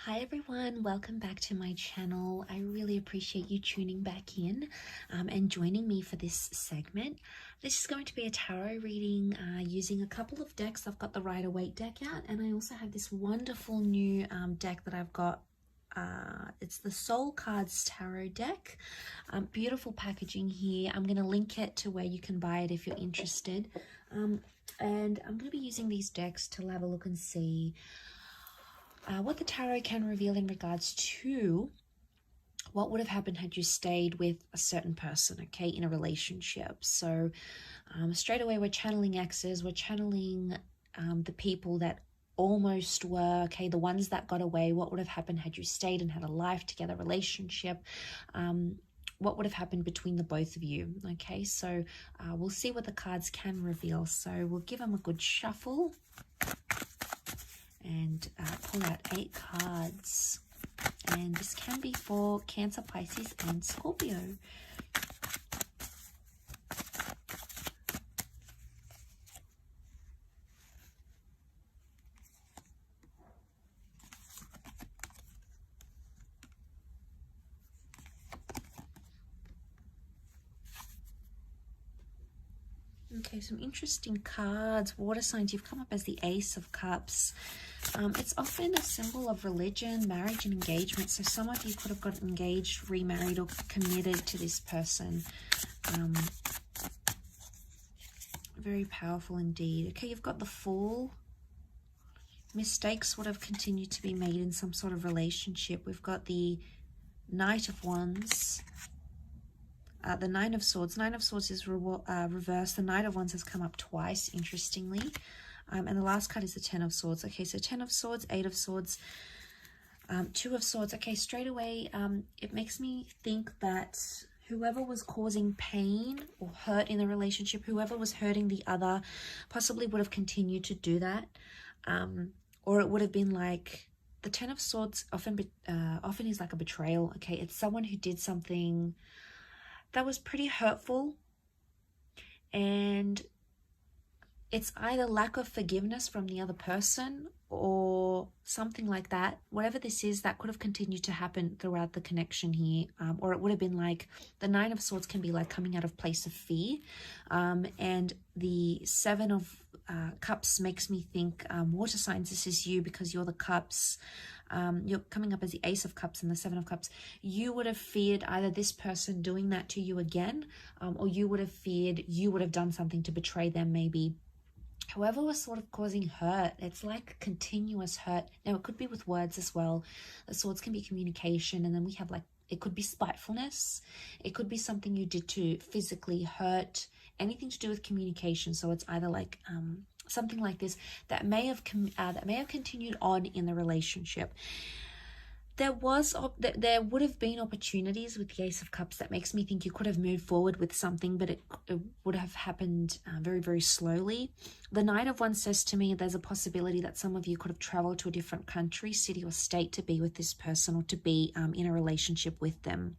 Hi everyone, welcome back to my channel. I really appreciate you tuning back in and joining me for this segment. This is going to be a tarot reading using a couple of decks. I've got the Rider-Waite deck out, and I also have this wonderful new deck that I've got. It's the Soul Cards Tarot deck. Beautiful packaging here. I'm going to link it to where you can buy it if you're interested. And I'm going to be using these decks to have a look and see what the tarot can reveal in regards to what would have happened had you stayed with a certain person, okay, in a relationship. So straight away we're channeling exes, we're channeling the people that almost were, okay, the ones that got away. What would have happened had you stayed and had a life together, relationship? What would have happened between the both of you? Okay, so we'll see what the cards can reveal. So we'll give them a good shuffle and pull out 8 cards, and this can be for Cancer, Pisces and Scorpio. Okay, some interesting cards. Water signs, you've come up as the Ace of Cups. It's often a symbol of religion, marriage and engagement. So some of you could have got engaged, remarried or committed to this person. Very powerful indeed. Okay, you've got the Fool. Mistakes would have continued to be made in some sort of relationship. We've got the Knight of Wands. The Nine of Swords. Nine of Swords is reversed. The Knight of Wands has come up twice, interestingly. And the last card is the Ten of Swords. Okay, so 10 of Swords, 8 of Swords, 2 of Swords. Okay, straight away, it makes me think that whoever was causing pain or hurt in the relationship, whoever was hurting the other, possibly would have continued to do that. Or it would have been like, the Ten of Swords often is like a betrayal. Okay, it's someone who did something that was pretty hurtful, and it's either lack of forgiveness from the other person or something like that. Whatever this is, that could have continued to happen throughout the connection here. Or it would have been like, the Nine of Swords can be like coming out of place of fear. And the Seven of Cups makes me think, water signs, this is you because you're the Cups. You're coming up as the Ace of Cups and the Seven of Cups. You would have feared either this person doing that to you again, or you would have feared you would have done something to betray them maybe. Whoever was sort of causing hurt, it's like continuous hurt. Now, it could be with words as well. The swords can be communication, and then we have like, it could be spitefulness. It could be something you did to physically hurt, anything to do with communication. So it's either like something like this that may have continued on in the relationship. There would have been opportunities with the Ace of Cups that makes me think you could have moved forward with something, but it would have happened very, very slowly. The Knight of Wands says to me there's a possibility that some of you could have traveled to a different country, city or state to be with this person, or to be in a relationship with them.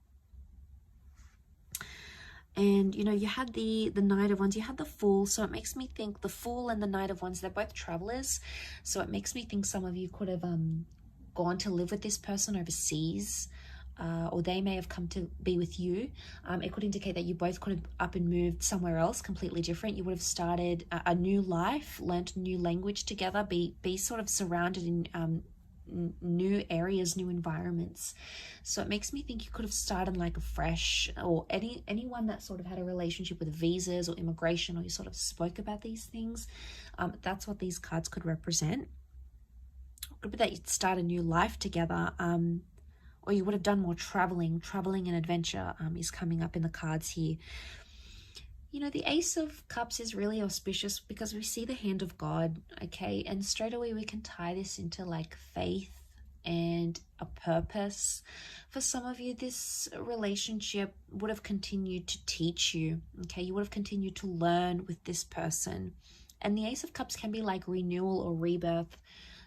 And, you know, you had the Knight of Wands, you had the Fool. So it makes me think the Fool and the Knight of Wands, they're both travelers. So it makes me think some of you could have gone to live with this person overseas, or they may have come to be with you. It could indicate that you both could have up and moved somewhere else completely different. You would have started a new life, learned a new language together, be sort of surrounded in new areas, new environments. So it makes me think you could have started like a fresh, or anyone that sort of had a relationship with visas or immigration, or you sort of spoke about these things. That's what these cards could represent. Could be that you'd start a new life together, or you would have done more traveling and adventure is coming up in the cards here. You know, the Ace of Cups is really auspicious because we see the hand of God, okay? And straight away we can tie this into like faith and a purpose. For some of you, this relationship would have continued to teach you, okay? You would have continued to learn with this person. And the Ace of Cups can be like renewal or rebirth.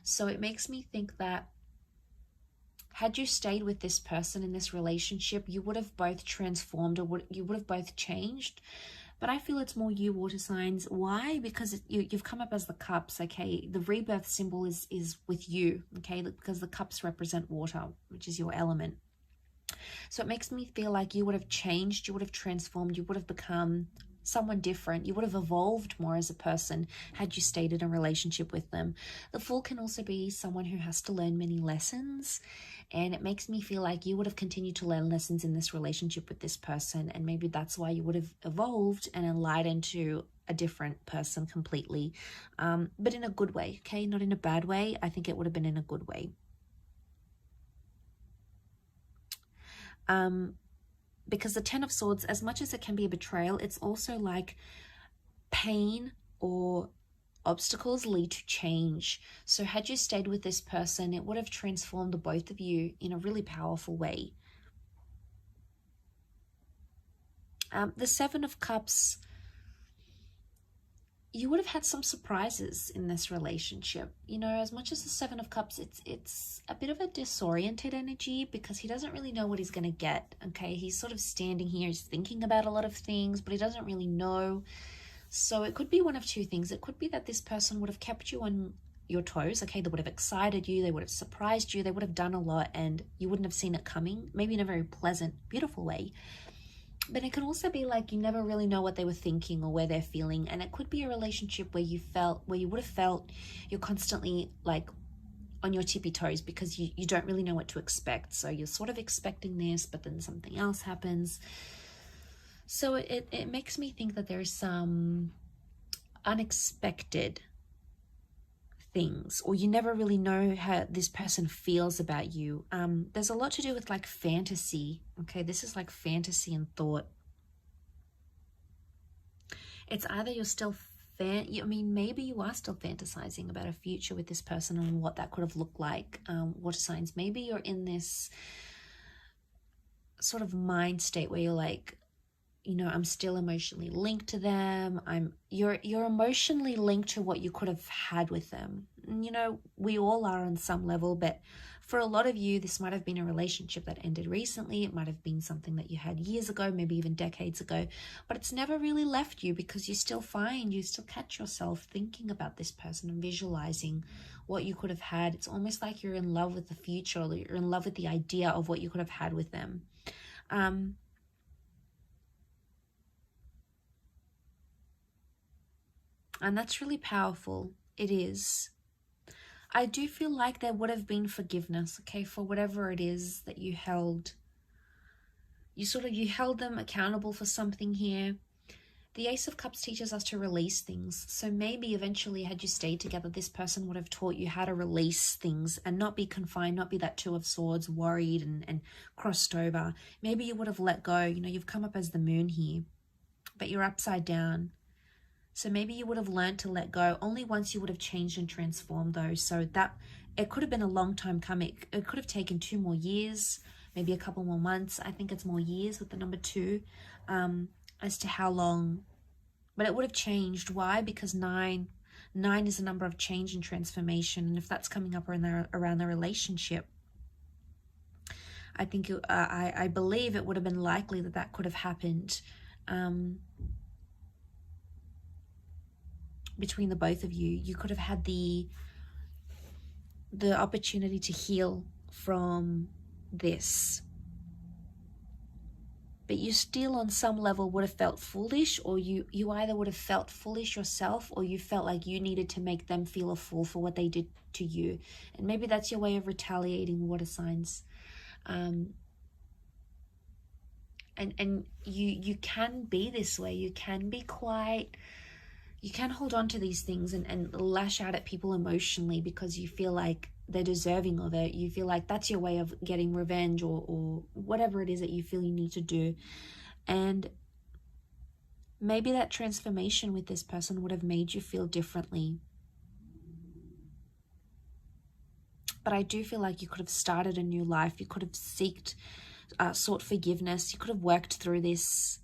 So it makes me think that had you stayed with this person in this relationship, you would have both transformed, or you would have both changed. But I feel it's more you, water signs. Why? Because you've come up as the cups, okay? The rebirth symbol is with you, okay? Because the cups represent water, which is your element. So it makes me feel like you would have changed, you would have transformed, you would have become someone different. You would have evolved more as a person had you stayed in a relationship with them. The Fool can also be someone who has to learn many lessons, and it makes me feel like you would have continued to learn lessons in this relationship with this person, and maybe that's why you would have evolved and enlightened to a different person completely, but in a good way, okay? Not in a bad way. I think it would have been in a good way. Because the Ten of Swords, as much as it can be a betrayal, it's also like pain or obstacles lead to change. So had you stayed with this person, it would have transformed the both of you in a really powerful way. The Seven of Cups, you would have had some surprises in this relationship. You know, as much as the Seven of Cups, it's a bit of a disoriented energy because he doesn't really know what he's going to get, okay? He's sort of standing here, he's thinking about a lot of things, but he doesn't really know. So it could be one of two things. It could be that this person would have kept you on your toes, okay? They would have excited you, they would have surprised you, they would have done a lot, and you wouldn't have seen it coming, maybe in a very pleasant, beautiful way. But it can also be like you never really know what they were thinking or where they're feeling. And it could be a relationship where you would have felt you're constantly like on your tippy toes because you don't really know what to expect. So you're sort of expecting this, but then something else happens. So it makes me think that there is some unexpected things, or you never really know how this person feels about you. There's a lot to do with like fantasy, okay? This is like fantasy and thought. It's either you're still maybe you are still fantasizing about a future with this person and what that could have looked like. Water signs, maybe you're in this sort of mind state where you're like, you know, I'm still emotionally linked to them. You're emotionally linked to what you could have had with them. And, you know, we all are on some level, but for a lot of you, this might have been a relationship that ended recently. It might have been something that you had years ago, maybe even decades ago, but it's never really left you because you still catch yourself thinking about this person and visualizing what you could have had. It's almost like you're in love with the future, or you're in love with the idea of what you could have had with them. And that's really powerful. It is. I do feel like there would have been forgiveness, okay, for whatever it is that you held. You held them accountable for something here. The Ace of Cups teaches us to release things. So maybe eventually, had you stayed together, this person would have taught you how to release things and not be confined, not be that Two of Swords, worried and crossed over. Maybe you would have let go. You know, you've come up as the Moon here, but you're upside down. So maybe you would have learned to let go only once you would have changed and transformed those. So that it could have been a long time coming. It could have taken 2 more years, maybe a couple more months. I think it's more years with the number 2, as to how long. But it would have changed. Why? Because 9 is a number of change and transformation. And if that's coming up around the relationship, I think I believe it would have been likely that could have happened. Between the both of you, you could have had the opportunity to heal from this, but you still on some level would have felt foolish, or you either would have felt foolish yourself, or you felt like you needed to make them feel a fool for what they did to you. And maybe that's your way of retaliating, water signs. And you can be this way. You can be quite, you can hold on to these things and lash out at people emotionally because you feel like they're deserving of it. You feel like that's your way of getting revenge or whatever it is that you feel you need to do. And maybe that transformation with this person would have made you feel differently. But I do feel like you could have started a new life. You could have sought forgiveness. You could have worked through this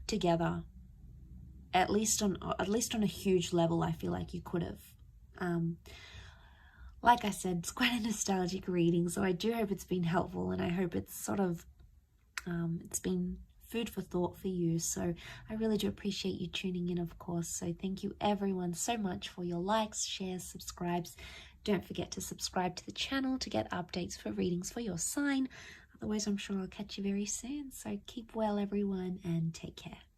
together. At least on a huge level, I feel like you could have. Like I said, it's quite a nostalgic reading, so I do hope it's been helpful, and I hope it's sort of it's been food for thought for you. So I really do appreciate you tuning in, of course. So thank you everyone so much for your likes, shares, subscribes. Don't forget to subscribe to the channel to get updates for readings for your sign. Otherwise, I'm sure I'll catch you very soon. So keep well, everyone, and take care.